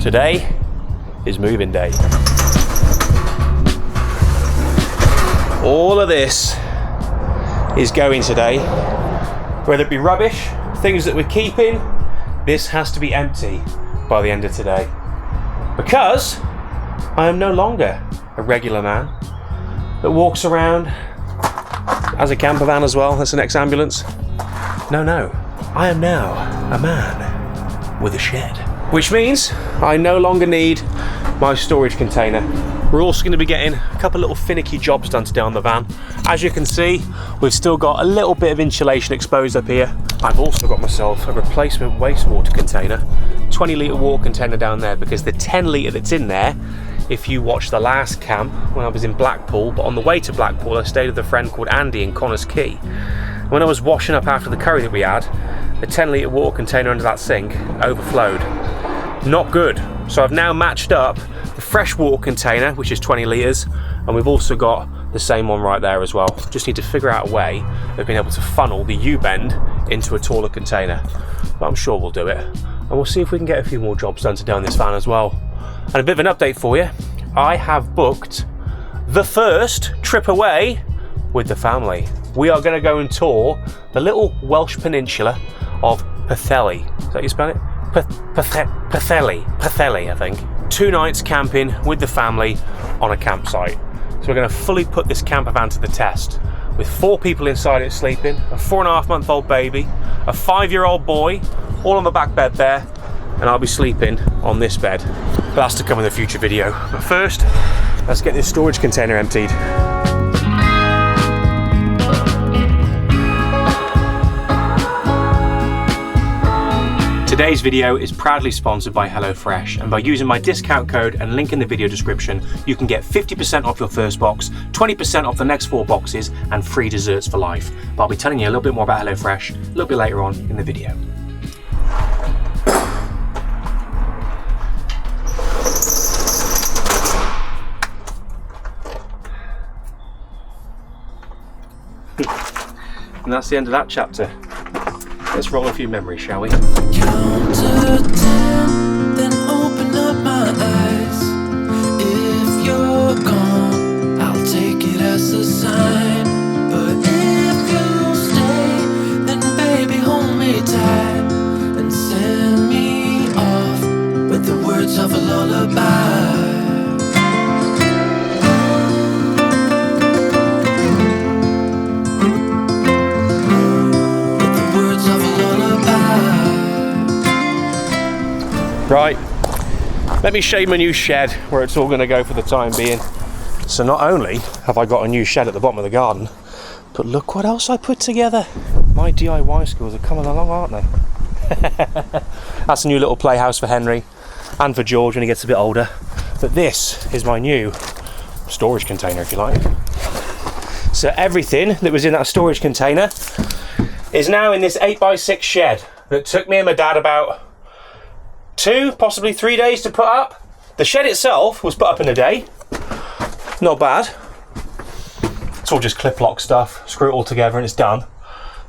Today is moving day. All of this is going today. Whether it be rubbish, things that we're keeping, this has to be empty by the end of today. Because I am no longer a regular man that walks around as a camper van as well. That's the next ambulance. No, I am now a man with a shed. Which means I no longer need my storage container. We're also going to be getting a couple little finicky jobs done today on the van. As you can see, we've still got a little bit of insulation exposed up here. I've also got myself a replacement wastewater container, 20 litre water container down there, because the 10 litre that's in there, if you watch the last camp when I was in Blackpool, but on the way to Blackpool I stayed with a friend called Andy in Connors Quay. When I was washing up after the curry that we had, the 10 litre water container under that sink overflowed. Not good. So I've now matched up the fresh water container, which is 20 litres, and we've also got the same one right there as well. Just need to figure out a way of being able to funnel the U-bend into a taller container. But I'm sure we'll do it. And we'll see if we can get a few more jobs done today on this van as well. And a bit of an update for you. I have booked the first trip away with the family. We are going to go and tour the little Welsh peninsula of Pwllheli. Is that how you spell it? Pwllheli, I think. 2 nights camping with the family on a campsite. So we're going to fully put this camper van to the test with 4 people inside it sleeping, a 4.5-month-old baby, a 5-year-old boy, all on the back bed there, and I'll be sleeping on this bed. But that's to come in a future video. But first, let's get this storage container emptied. Today's video is proudly sponsored by HelloFresh, and by using my discount code and link in the video description, you can get 50% off your first box, 20% off the next 4 boxes, and free desserts for life. But I'll be telling you a little bit more about HelloFresh a little bit later on in the video. And that's the end of that chapter. Let's roll a few memories, shall we? Count to 10, then open up my eyes. If you're gone, I'll take it as a sign. But if you stay, then baby hold me tight and send me off with the words of a lullaby. Right, let me show you my new shed where it's all going to go for the time being. So not only have I got a new shed at the bottom of the garden, but look what else I put together. My DIY skills are coming along, aren't they? That's a new little playhouse for Henry and for George when he gets a bit older. But this is my new storage container, if you like. So everything that was in that storage container is now in this 8x6 shed that took me and my dad about 2, possibly 3 days to put up. The shed itself was put up in a day. Not bad. It's all just clip lock stuff, screw it all together and it's done.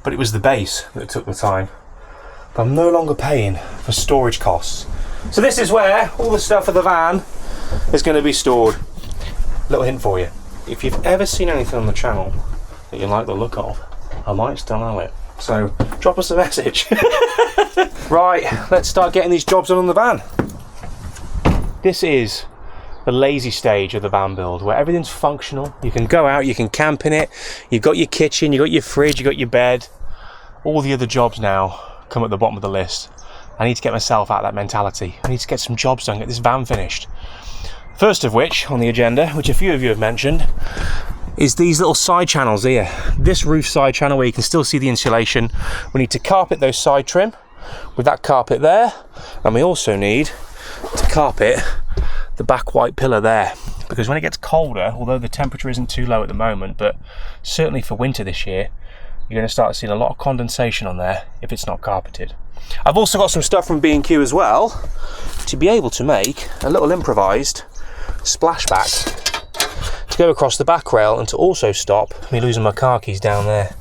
But it was the base that took the time. But I'm no longer paying for storage costs. So this is where all the stuff for the van is going to be stored. Little hint for you. If you've ever seen anything on the channel that you like the look of, I might still know it. So drop us a message. Right, let's start getting these jobs on the van. This is the lazy stage of the van build, where everything's functional. You can go out, you can camp in it, you've got your kitchen, you've got your fridge, you've got your bed. All the other jobs now come at the bottom of the list. I need to get myself out of that mentality. I need to get some jobs done, get this van finished. First of which, on the agenda, which a few of you have mentioned, is these little side channels here. This roof side channel where you can still see the insulation. We need to carpet those side trim with that carpet there, and we also need to carpet the back white pillar there, because when it gets colder, although the temperature isn't too low at the moment, but certainly for winter this year, you're going to start seeing a lot of condensation on there if it's not carpeted. I've also got some stuff from B&Q as well to be able to make a little improvised splashback to go across the back rail and to also stop me losing my car keys down there.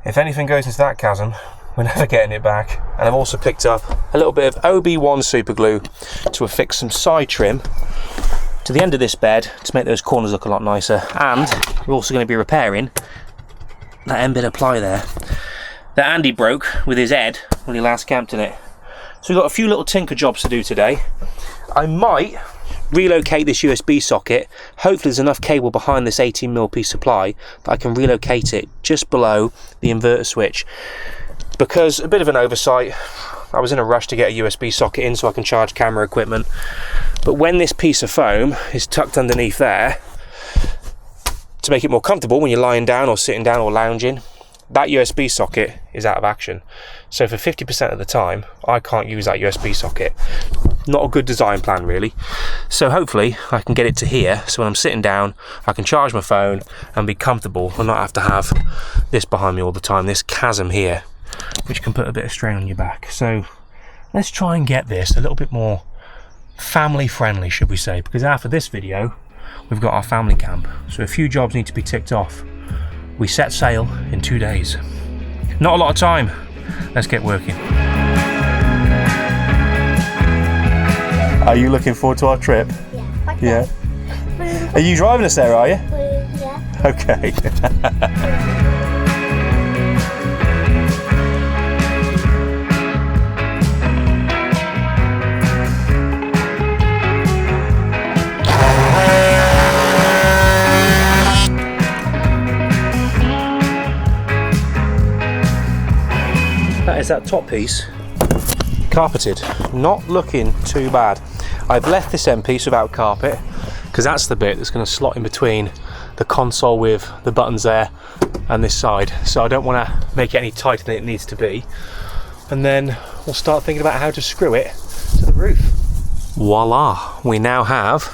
If anything goes into that chasm, we're never getting it back. And I've also picked up a little bit of OB1 super glue to affix some side trim to the end of this bed to make those corners look a lot nicer. And we're also going to be repairing that end bit of ply there that Andy broke with his head when he last camped in it. So we've got a few little tinker jobs to do today. I might relocate this USB socket. Hopefully there's enough cable behind this 18mm piece of ply that I can relocate it just below the inverter switch. Because, a bit of an oversight, I was in a rush to get a USB socket in so I can charge camera equipment. But when this piece of foam is tucked underneath there, to make it more comfortable when you're lying down or sitting down or lounging, that USB socket is out of action. So for 50% of the time, I can't use that USB socket. Not a good design plan, really. So hopefully I can get it to here, so when I'm sitting down, I can charge my phone and be comfortable and not have to have this behind me all the time, this chasm here, which can put a bit of strain on your back. So let's try and get this a little bit more family friendly, should we say, because after this video, we've got our family camp. So a few jobs need to be ticked off. We set sail in 2 days. Not a lot of time. Let's get working. Are you looking forward to our trip? Yeah. Yeah. Are you driving us there, are you? Yeah. Okay. That is that top piece carpeted. Not looking too bad. I've left this end piece without carpet because that's the bit that's going to slot in between the console with the buttons there and this side. So I don't want to make it any tighter than it needs to be. And then we'll start thinking about how to screw it to the roof. Voila! We now have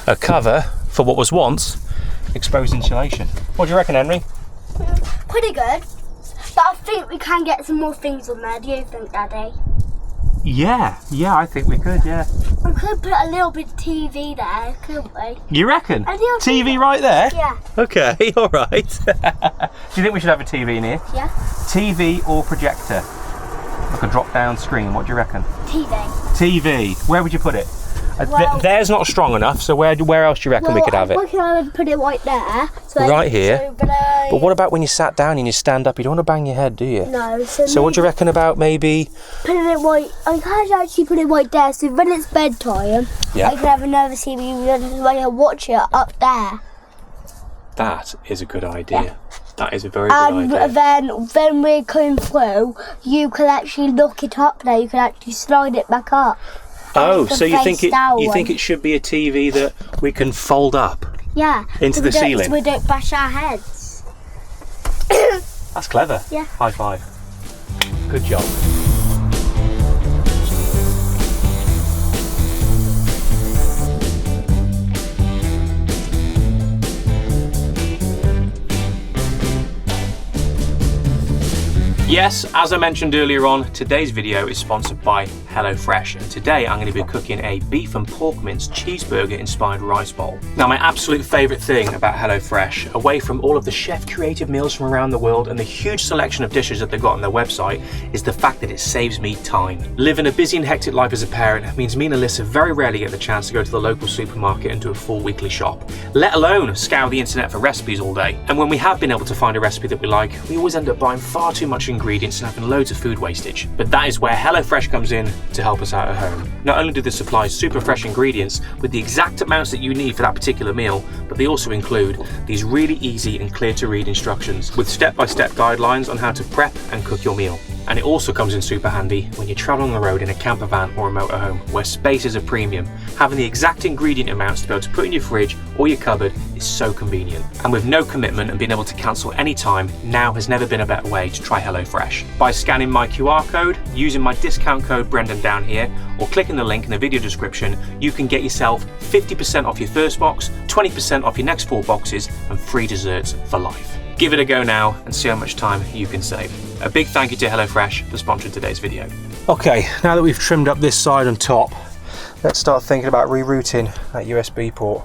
a cover for what was once exposed insulation. What do you reckon, Henry? Pretty good. But I think we can get some more things on there. Do you think, Daddy? Yeah, I think we could, yeah. We could put a little bit of TV there, couldn't we? You reckon? A little TV right there? Yeah. Okay, all right. Do you think we should have a TV in here? Yeah. TV or projector? Like a drop-down screen, what do you reckon? TV. TV. Where would you put it? Well, there's not strong enough, so where else do you reckon we could have it? I would put it right there. So Right here? But what about when you sat down and you stand up? You don't want to bang your head, do you? No. So what do you reckon about maybe... Putting it right... I can't actually put it right there, so when it's bedtime, Yeah. I can have another TV and I can watch it up there. That is a good idea. Yeah. That is a very good idea. And then we're coming through, you can actually look it up there. You can actually slide it back up. Oh, so you think it should be a TV that we can fold up? Yeah. Into the ceiling? So we don't bash our heads. That's clever. Yeah. High five. Good job. Yes, as I mentioned earlier on, today's video is sponsored by HelloFresh, and today I'm going to be cooking a beef and pork mince cheeseburger inspired rice bowl. Now, my absolute favourite thing about HelloFresh, away from all of the chef creative meals from around the world and the huge selection of dishes that they've got on their website, is the fact that it saves me time. Living a busy and hectic life as a parent means me and Alyssa very rarely get the chance to go to the local supermarket and do a full weekly shop, let alone scour the internet for recipes all day. And when we have been able to find a recipe that we like, we always end up buying far too much ingredients and having loads of food wastage. But that is where HelloFresh comes in to help us out at home. Not only do they supply super fresh ingredients with the exact amounts that you need for that particular meal, but they also include these really easy and clear to read instructions with step-by-step guidelines on how to prep and cook your meal. And it also comes in super handy when you're traveling on the road in a campervan or a motorhome where space is a premium. Having the exact ingredient amounts to be able to put in your fridge or your cupboard is so convenient. And with no commitment and being able to cancel anytime, now has never been a better way to try HelloFresh. By scanning my QR code, using my discount code Brendan down here, or clicking the link in the video description, you can get yourself 50% off your first box, 20% off your next 4 boxes, and free desserts for life. Give it a go now and see how much time you can save. A big thank you to HelloFresh for sponsoring today's video. Okay, now that we've trimmed up this side and top, let's start thinking about rerouting that USB port.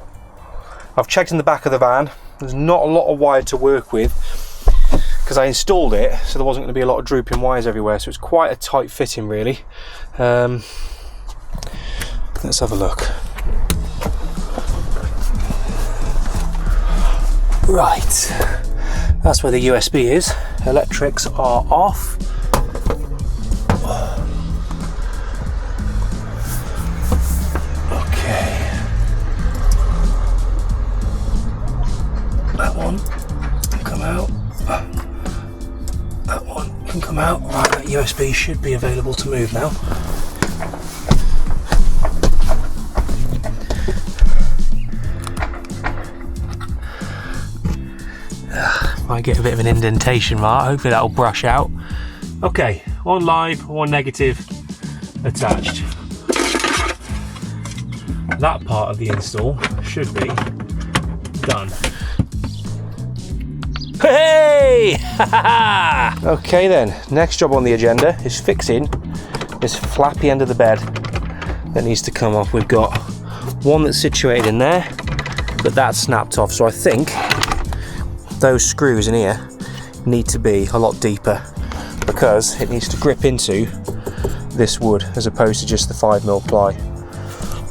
I've checked in the back of the van. There's not a lot of wire to work with. because I installed it so there wasn't going to be a lot of drooping wires everywhere, so it's quite a tight fitting really. Let's have a look. Right, that's where the USB is. Electrics are off. Okay. That one can come out. That one can come out. Right, that USB should be available to move now. Might get a bit of an indentation mark, hopefully that'll brush out. Okay, one live, one negative attached. That part of the install should be done. Hey! Okay then, next job on the agenda is fixing this flappy end of the bed that needs to come off. We've got one that's situated in there, but that's snapped off, so I think those screws in here need to be a lot deeper because it needs to grip into this wood as opposed to just the 5mm ply.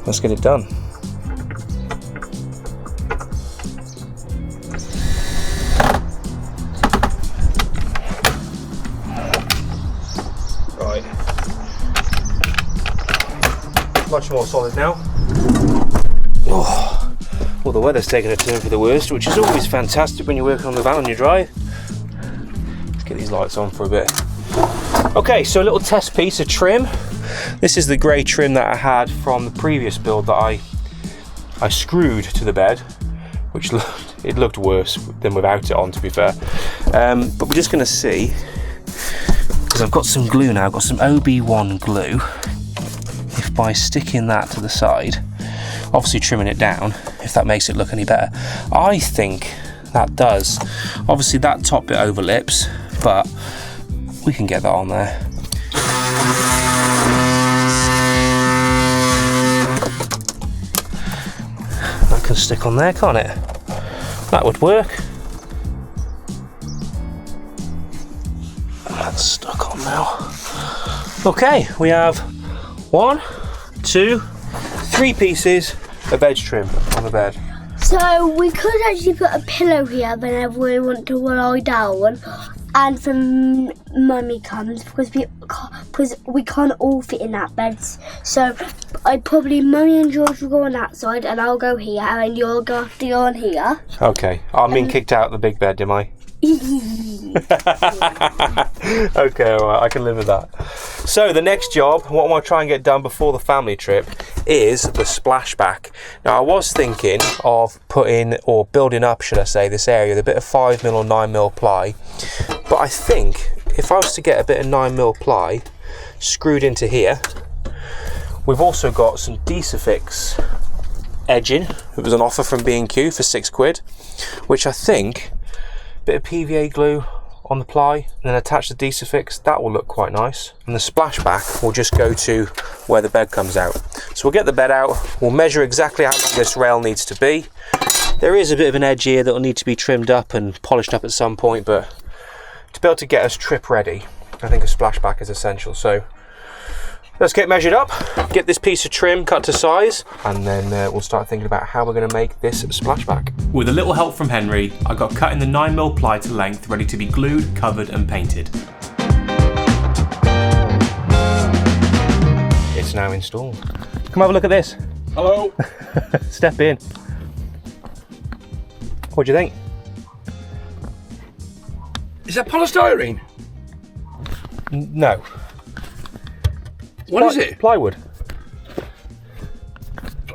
Let's get it done. Right, much more solid now. Oh. Well, the weather's taken a turn for the worst, which is always fantastic when you're working on the van on your drive. Let's get these lights on for a bit. Okay, so a little test piece of trim. This is the grey trim that I had from the previous build that I screwed to the bed, which looked worse than without it on, to be fair. But we're just going to see, because I've got some glue now, I've got some OB1 glue. If by sticking that to the side, obviously trimming it down, if that makes it look any better. I think that does. Obviously that top bit overlips, but we can get that on there. That can stick on there, can't it? That would work. That's stuck on now. Okay, we have 1, 2, 3 pieces of edge trim on the bed. So we could actually put a pillow here whenever we want to lie down, and when Mummy comes, because we can't all fit in that bed. So Mummy and George will go on that side, and I'll go here, and you'll go on here. Okay, I'm being kicked out of the big bed, am I? Okay, alright, I can live with that. So the next job, what I want to try and get done before the family trip, is the splashback. Now I was thinking of putting, or building up should I say, this area with a bit of 5mm or 9mm ply, but I think if I was to get a bit of 9mm ply screwed into here, we've also got some Decifix edging. It was an offer from B&Q for £6, which I think bit of PVA glue on the ply and then attach the Decifix, that will look quite nice. And the splashback will just go to where the bed comes out. So we'll get the bed out, we'll measure exactly how long this rail needs to be. There is a bit of an edge here that will need to be trimmed up and polished up at some point, but to be able to get us trip ready, I think a splashback is essential. So let's get measured up, get this piece of trim cut to size, and then we'll start thinking about how we're going to make this splashback. With a little help from Henry, I got cutting the 9mm ply to length, ready to be glued, covered and painted. It's now installed. Come have a look at this. Hello. Step in. What do you think? Is that polystyrene? No. What is it? Plywood.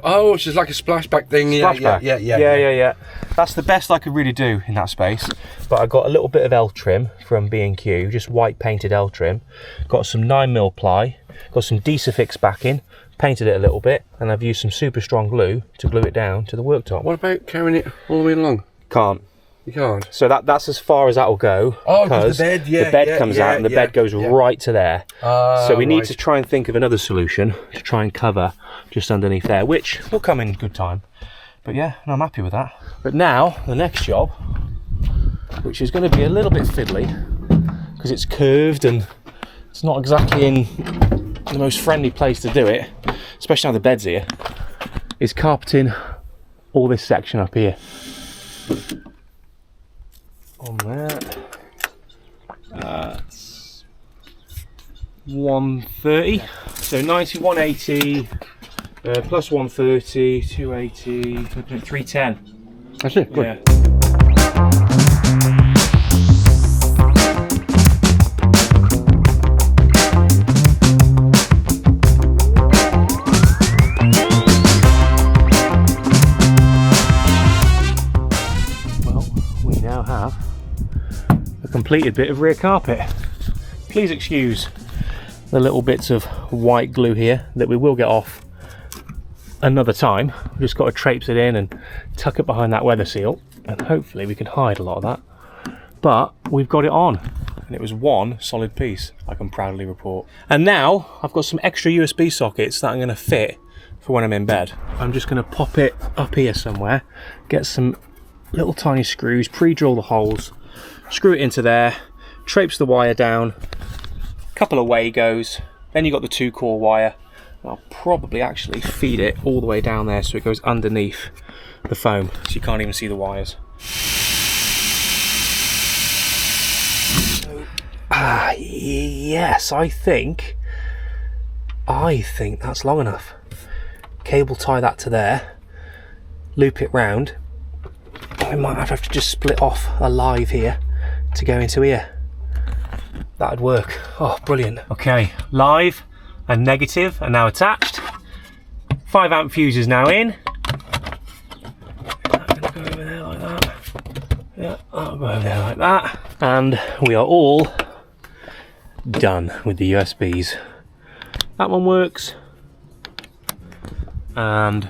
Oh, it's just like a splashback thing. Splashback. Yeah. That's the best I could really do in that space. But I got a little bit of L trim from B&Q, just white painted L trim. Got some 9mm ply, got some Decifix backing, painted it a little bit, and I've used some super strong glue to glue it down to the worktop. What about carrying it all the way along? Can't. You can't. So that's as far as that will go. Oh, because the bed, comes out and the bed goes right to there. So we need to try and think of another solution to try and cover just underneath there, which will come in good time. But yeah, no, I'm happy with that. But now the next job which is going to be a little bit fiddly because it's curved and it's not exactly in the most friendly place to do it, especially now the bed's here, is carpeting all this section up here. On that, that's 130, so 90, 180, plus 130, 280, 310. That's it, good. Yeah. Completed bit of rear carpet. Please excuse the little bits of white glue here that we will get off another time. We've just got to traipse it in and tuck it behind that weather seal, and hopefully we can hide a lot of that. But we've got it on, and it was one solid piece, I can proudly report. And now I've got some extra USB sockets that I'm going to fit for when I'm in bed. I'm just going to pop it up here somewhere, get some little tiny screws, pre-drill the holes, screw it into there, traipse the wire down, couple of Wagos, then you've got the 2-core wire. I'll probably actually feed it all the way down there so it goes underneath the foam so you can't even see the wires. So, yes, I think that's long enough. Cable tie that to there, loop it round. I might have to just split off a live here to go into here. That'd work. Oh, brilliant. Okay, live and negative are now attached. 5 amp fuse is now in. I'm gonna go over there like that. Yeah, I'll go over there like that. And we are all done with the USBs. That one works. And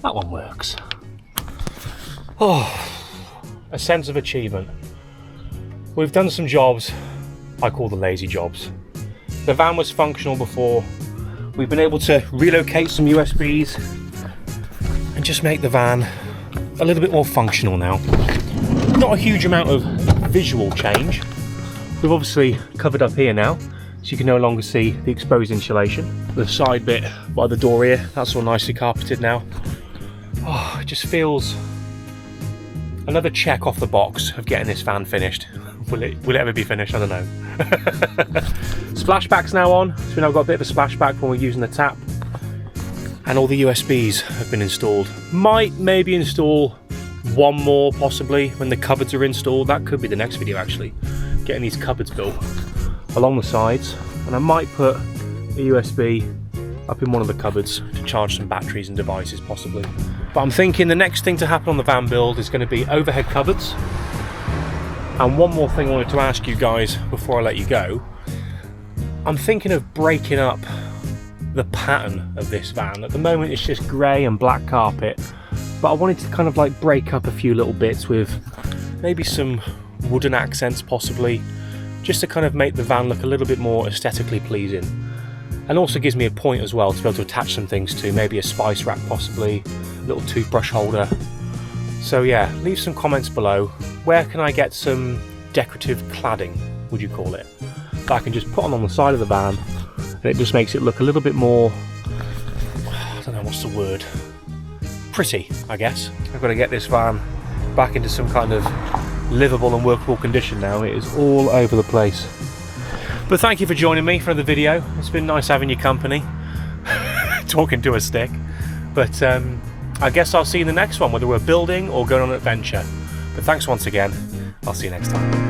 that one works. Oh, a sense of achievement. We've done some jobs I call the lazy jobs. The van was functional before. We've been able to relocate some USBs and just make the van a little bit more functional now. Not a huge amount of visual change. We've obviously covered up here now, so you can no longer see the exposed insulation. The side bit by the door here, that's all nicely carpeted now. Oh, it just feels another check off the box of getting this van finished. Will it ever be finished? I don't know. Splashback's now on, so we've now got a bit of a splashback when we're using the tap. And all the USBs have been installed. Might maybe install one more possibly when the cupboards are installed. That could be the next video actually. Getting these cupboards built along the sides. And I might put a USB up in one of the cupboards to charge some batteries and devices possibly. But I'm thinking the next thing to happen on the van build is going to be overhead cupboards. And one more thing I wanted to ask you guys before I let you go. I'm thinking of breaking up the pattern of this van. At the moment it's just grey and black carpet, but I wanted to kind of like break up a few little bits with maybe some wooden accents possibly, just to kind of make the van look a little bit more aesthetically pleasing. And also gives me a point as well to be able to attach some things to, maybe a spice rack possibly, a little toothbrush holder. So yeah, leave some comments below. Where can I get some decorative cladding, would you call it, that I can just put on the side of the van and it just makes it look a little bit more, I don't know what's the word, pretty, I guess. I've got to get this van back into some kind of livable and workable condition now. It is all over the place. But thank you for joining me for the video. It's been nice having your company, talking to a stick. But I guess I'll see you in the next one, whether we're building or going on an adventure. But thanks once again. I'll see you next time.